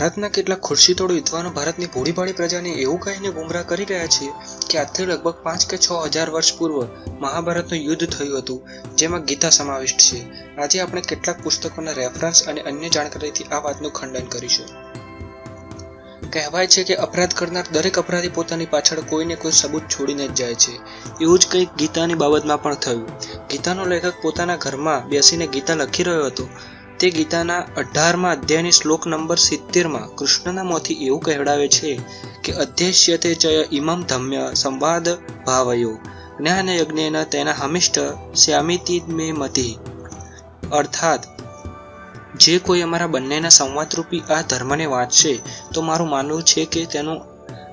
ભારતના કેટલાક ખુરશીતોડ વિદ્વાનો ભારતની ભોળીભાળી પ્રજાને એવું કહીને ગુમરાહ કરી રહ્યા છે કે આજથી લગભગ 5 કે 6 હજાર વર્ષ પૂર્વ મહાભારતનું યુદ્ધ થયું હતું, જેમાં ગીતા સમાવિષ્ટ છે. આજે આપણે કેટલાક પુસ્તકોના રેફરન્સ અને અન્ય જાણકારીથી આ વાતનું ખંડન કરીશું. કહેવાય છે કે અપરાધ કરનાર દરેક અપરાધી પોતાની પાછળ કોઈને કોઈ સબૂત છોડીને જ જાય છે. એવું જ કંઈક ગીતાની બાબતમાં પણ થયું. ગીતાનો લેખક પોતાના ઘરમાં બેસીને ગીતા લખી રહ્યો હતો. તે ગીતાના 18મા અધ્યાયની શ્લોક નંબર 70માં કૃષ્ણના મોંથી એવું કહેવડાવે છે કે અધ્યશ્યતે ચ ઇમમ ધમ્ય સંવાદ ભાવયો જ્ઞાન યજ્ઞેન તેના હમિષ્ટ શ્યામિતિ મે મતિ. અર્થાત, જે કોઈ અમારા બંનેના સંવાદરૂપી આ ધર્મને વાંચશે તો મારું માનવું છે કે તેનું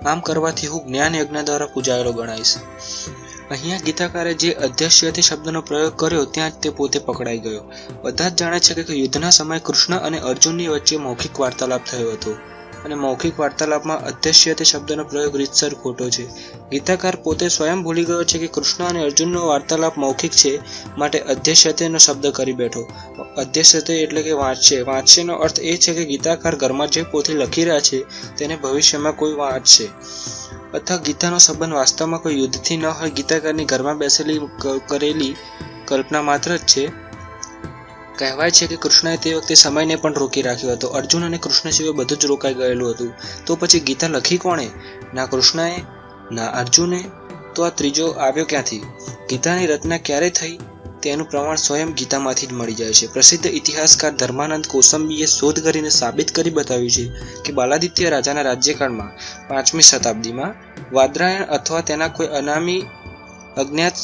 આમ કરવાથી હું જ્ઞાન યજ્ઞ દ્વારા પૂજાયેલો ગણાઈશ. અહીંયા ગીતાકારે જે અધ્યશ્યતે શબ્દનો પ્રયોગ કર્યો ત્યાં જ તે પોતે પકડાઈ ગયો. બધા જ જાણે છે કે યુદ્ધના સમયે કૃષ્ણ અને અર્જુનની વચ્ચે મૌખિક વાર્તાલાપ થયો હતો અને મૌખિક વાર્તાલાપમાં અધ્યશ્યતે શબ્દનો પ્રયોગ રીતસર ખોટો છે. ગીતાકાર પોતે સ્વયં ભૂલી ગયો છે કે કૃષ્ણ અને અર્જુનનો વાર્તાલાપ મૌખિક છે, માટે અધ્યશ્યતેનો શબ્દ કરી બેઠો. અધ્યશ્યતે એટલે કે વાંચશે. વાંચશેનો અર્થ એ છે કે ગીતાકાર ઘરમાં જે પોથી લખી રહ્યા છે તેને ભવિષ્યમાં કોઈ વાંચશે. અથવા ગીતાનો સંબંધ વાસ્તવમાં કોઈ યુદ્ધથી ન હોય, ગીતાકારની ઘરમાં બેસેલી કરેલી કલ્પના માત્ર જ છે. કહેવાય છે કે કૃષ્ણએ તે વખતે સમયને પણ રોકી રાખ્યો હતો. અર્જુન અને કૃષ્ણ સિવાય બધું જ રોકાઈ ગયેલું હતું. તો પછી ગીતા લખી કોણે? ના કૃષ્ણએ, ના અર્જુને. તો આ ત્રીજો આવ્યો ક્યાંથી? ગીતાની રચના ક્યારે થઈ તેનું પ્રમાણ સ્વયં ગીતામાંથી જ મળી જાય છે. પ્રસિદ્ધ ઇતિહાસકાર ધર્માનંદ કૌસંબીએ શોધ કરીને સાબિત કરી બતાવ્યું છે કે બાલાદિત્ય રાજાના રાજ્યકાળમાં 5મી શતાબ્દીમાં વાદરાયણ અથવા તેના કોઈ અનામી અજ્ઞાત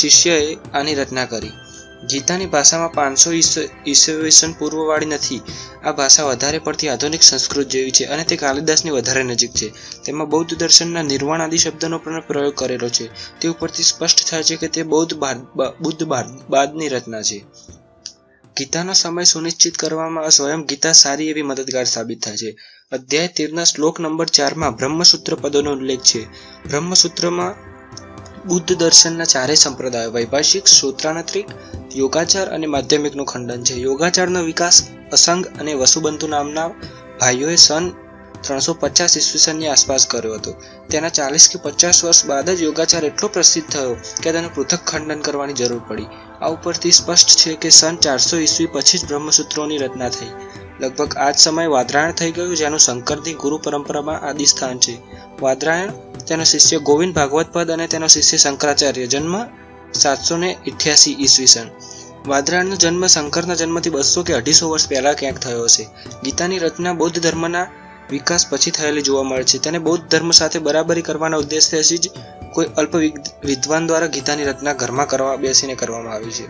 શિષ્યએ આની રચના કરી. ગીતાની ભાષામાં 500 ઈસવીસન પૂર્વવાળી નથી. આ ભાષા વધારે પડતી આધુનિક સંસ્કૃત જેવી છે અને તે કાલિદાસની વધારે નજીક છે. તેમાં બૌદ્ધ દર્શનના નિર્વાણ આદિ શબ્દનો પણ પ્રયોગ કરેલો છે. તે ઉપરથી સ્પષ્ટ થાય છે કે તે બુદ્ધ બાદની રચના છે. ગીતાનો સમય સુનિશ્ચિત કરવામાં સ્વયં ગીતા સારી એવી મદદગાર સાબિત થાય છે. અધ્યાય 13ના શ્લોક નંબર 4માં બ્રહ્મસૂત્ર પદોનો ઉલ્લેખ છે. બ્રહ્મસૂત્રમાં બુદ્ધ દર્શનના ચારેય સંપ્રદાયો વૈભાષિક, સૂત્રાંતરિક, યોગાચાર અને માધ્યમિકનું ખંડન છે. યોગાચારનો વિકાસ અસંગ અને વસુબંતુ નામના ભાઈઓએ સન 350 ઈસવીસનની આસપાસ કર્યો હતો. તેના 40 કે 50 વર્ષ બાદ જ યોગાચાર એટલો પ્રસિદ્ધ થયો કે તેનું પૃથક ખંડન કરવાની જરૂર પડી. આ ઉપરથી સ્પષ્ટ છે કે સન 400 ઈસવી પછી જ બ્રહ્મસૂત્રોની રચના થઈ. લગભગ આ જ સમયે વાદરાયણ થઈ ગયું, જેનું શંકરની ગુરુ પરંપરામાં આદિ સ્થાન છે. વાદરાયણ, તેનો શિષ્ય ગોવિંદ ભાગવતપદ અને તેનો શિષ્ય શંકરાચાર્ય. જન્મ 788 ઈસવીસન. વાદરાયણનો જન્મ શંકરના જન્મથી 200 કે 250 વર્ષ પહેલા ક્યાંક થયો હશે. ગીતાની રચના બૌદ્ધ ધર્મના વિકાસ પછી થયેલી જોવા મળે છે. તેને બૌદ્ધ ધર્મ સાથે બરાબરી કરવાના ઉદ્દેશ્યથી જ કોઈ અલ્પ વિદ્વાન દ્વારા ગીતાની રચના ઘરમાં બેસીને કરવામાં આવી છે.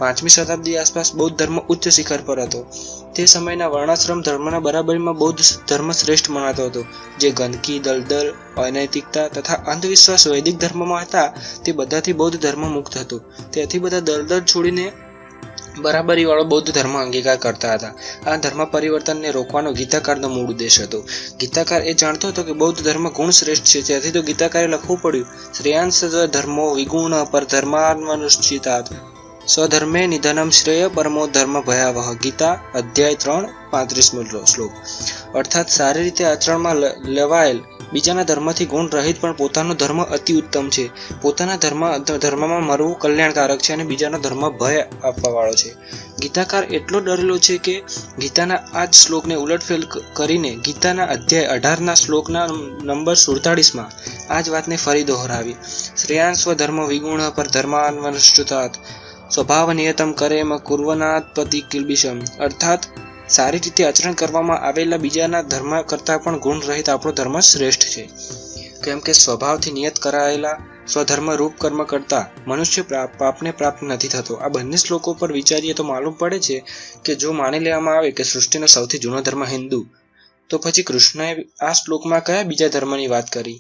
5મી શતાબ્દી આસપાસ બૌદ્ધ ધર્મ ઉચ્ચ શિખર પર હતો. તે સમયના વર્ણાશ્રમ ધર્મના બરાબરીમાં બૌદ્ધ ધર્મ શ્રેષ્ઠ મનાતો હતો. જે ગંદકી, દલદલ, અનૈતિકતા તથા અંધવિશ્વાસ વૈદિક ધર્મમાં હતા તે બધાથી બૌદ્ધ ધર્મ મુક્ત હતો. તેથી બધા દલદલ છોડીને બરાબરીવાળો બૌદ્ધ ધર્મ અંગીકાર કરતા હતા. આ ધર્મ પરિવર્તનને રોકવાનો ગીતાકારનો મૂળ ઉદ્દેશ હતો. ગીતાકાર એ જાણતો હતો કે બૌદ્ધ ધર્મ ગુણ શ્રેષ્ઠ છે, તેથી તો ગીતાકારે લખવું પડ્યું શ્રેયાંશ ધર્મો વિગુણ પર ધર્માનુષ્ઠિતાત સ્વધર્મે નિધનમ શ્રેય પરમો ધર્મ ભયાવહ. ગીતા અધ્યાય 3 35મો શ્લોક. અર્થાત સારી રીતે આચરણમાં લેવાયેલ બીજાના ધર્મથી ગુણ રહિત પણ પોતાનો ધર્મ અતિ ઉત્તમ છે. પોતાના ધર્મમાં મરવું કલ્યાણકારક છે અને બીજાનો ધર્મ ભય આપવાવાળો છે. ગીતાકાર એટલો ડરેલો છે કે ગીતાના આ જ શ્લોકને ઉલટફેર કરીને ગીતાના અધ્યાય 18ના શ્લોકના નંબર 47માં આ જ વાતને ફરી દોહરાવી. શ્રેયાન સ્વધર્મ વિગુણ પર ધર્માનુષ્ઠિતાત સ્વભાવ નિયતમ કરેમ કુર્વનાત્પતિ કિલ્બિષમ. અર્થાત સારી રીતે આચરણ કરવામાં આવેલા બીજાના ધર્મ કરતાં પણ ગુણ રહિત આપણો ધર્મ શ્રેષ્ઠ છે, કેમ કે સ્વભાવથી નિયત કરાયેલા સ્વધર્મ રૂપ કર્મ કરતા મનુષ્ય પાપને પ્રાપ્ત નથી થતો. આ બંને શ્લોકો પર વિચારીએ તો માલુમ પડે છે કે જો માની લેવામાં આવે કે સૃષ્ટિનો સૌથી જૂનો ધર્મ હિન્દુ, તો પછી કૃષ્ણએ આ શ્લોકમાં કયા બીજા ધર્મની વાત કરી?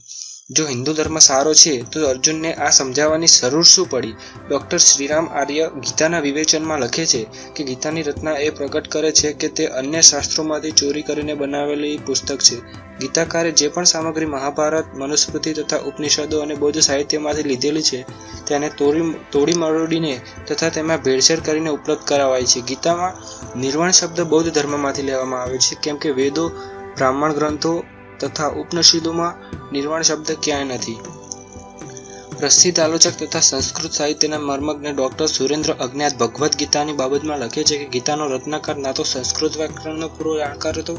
જો હિન્દુ ધર્મ સારો છે તો અર્જુનને આ સમજાવવાની જરૂર શું પડી? ડૉક્ટર શ્રીરામ આર્ય ગીતાના વિવેચનમાં લખે છે કે ગીતાની રચના એ પ્રગટ કરે છે કે તે અન્ય શાસ્ત્રોમાંથી ચોરી કરીને બનાવેલી પુસ્તક છે. ગીતાકારે જે પણ સામગ્રી મહાભારત, મનુસ્મૃતિ તથા ઉપનિષદો અને બૌદ્ધ સાહિત્યમાંથી લીધેલી છે તેને તોડી મરોડીને તથા તેમાં ભેળસેળ કરીને ઉપલબ્ધ કરાવાય છે. ગીતામાં નિર્વાણ શબ્દ બૌદ્ધ ધર્મમાંથી લેવામાં આવે છે, કેમ કે વેદો બ્રાહ્મણ ગ્રંથો તથા ઉપનિષદોમાં નિર્વાણ શબ્દ ક્યાંય નથી. પ્રસિદ્ધ આલોચક તથા સંસ્કૃત સાહિત્યના મર્મજ્ઞ ડોક્ટર સુરેન્દ્ર અજ્ઞાત ભગવદ્ ગીતાની બાબતમાં લખે છે કે ગીતાનો રત્નાકર ના તો સંસ્કૃત વ્યાકરણનો પૂરો જાણકાર હતો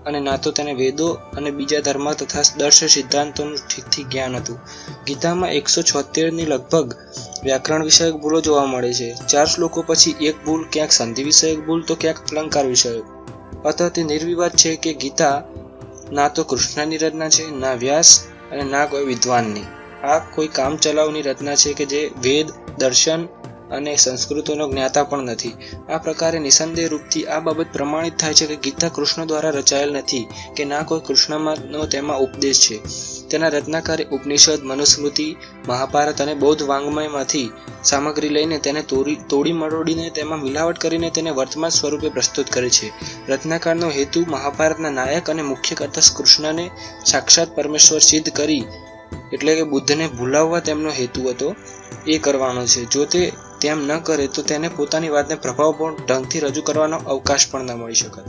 અને ના તો તેને વેદો અને બીજા ધર્મ તથા દર્શ સિદ્ધાંતોનું ઠીકથી જ્ઞાન હતું. ગીતામાં 176 ની લગભગ વ્યાકરણ વિષયક ભૂલો જોવા મળે છે. 4 શ્લોકો પછી એક ભૂલ, ક્યાંક સંધિ વિષયક ભૂલ તો ક્યાંક અલંકાર વિષયક. અતઃ તે નિર્વિવાદ છે કે ગીતા ના તો કૃષ્ણની રચના છે, ના વ્યાસ અને ના કોઈ વિદ્વાનની. આ કોઈ કામ ચલાવની રચના છે કે જે વેદ, દર્શન અને સંસ્કૃતોનો જ્ઞાતા પણ નથી. આ પ્રકારે નિસંદેહ રૂપથી આ બાબત પ્રમાણિત થાય છે કે ગીતા કૃષ્ણ દ્વારા રચાયેલ નથી કે ના કોઈ કૃષ્ણનો તેમાં ઉપદેશ છે. તેના રચનાકારે ઉપનિષદ, મનુસ્મૃતિ, મહાભારત અને બૌદ્ધ વાંગ્મયમાંથી સામગ્રી લઈને તેને તોડી મરોડીને તેમાં મિલાવટ કરીને તેને વર્તમાન સ્વરૂપે પ્રસ્તુત કરે છે. રચનાકારનો હેતુ મહાભારતના નાયક અને મુખ્ય કરતા કૃષ્ણને સાક્ષાત પરમેશ્વર સિદ્ધ કરી, એટલે કે બુદ્ધને ભૂલાવવા તેમનો હેતુ હતો, એ કરવાનો છે. જો તે તેમ ન કરે તો તેને પોતાની વાતને પ્રભાવપૂર્ણ ઢંગથી રજૂ કરવાનો અવકાશ પણ ન મળી શકે.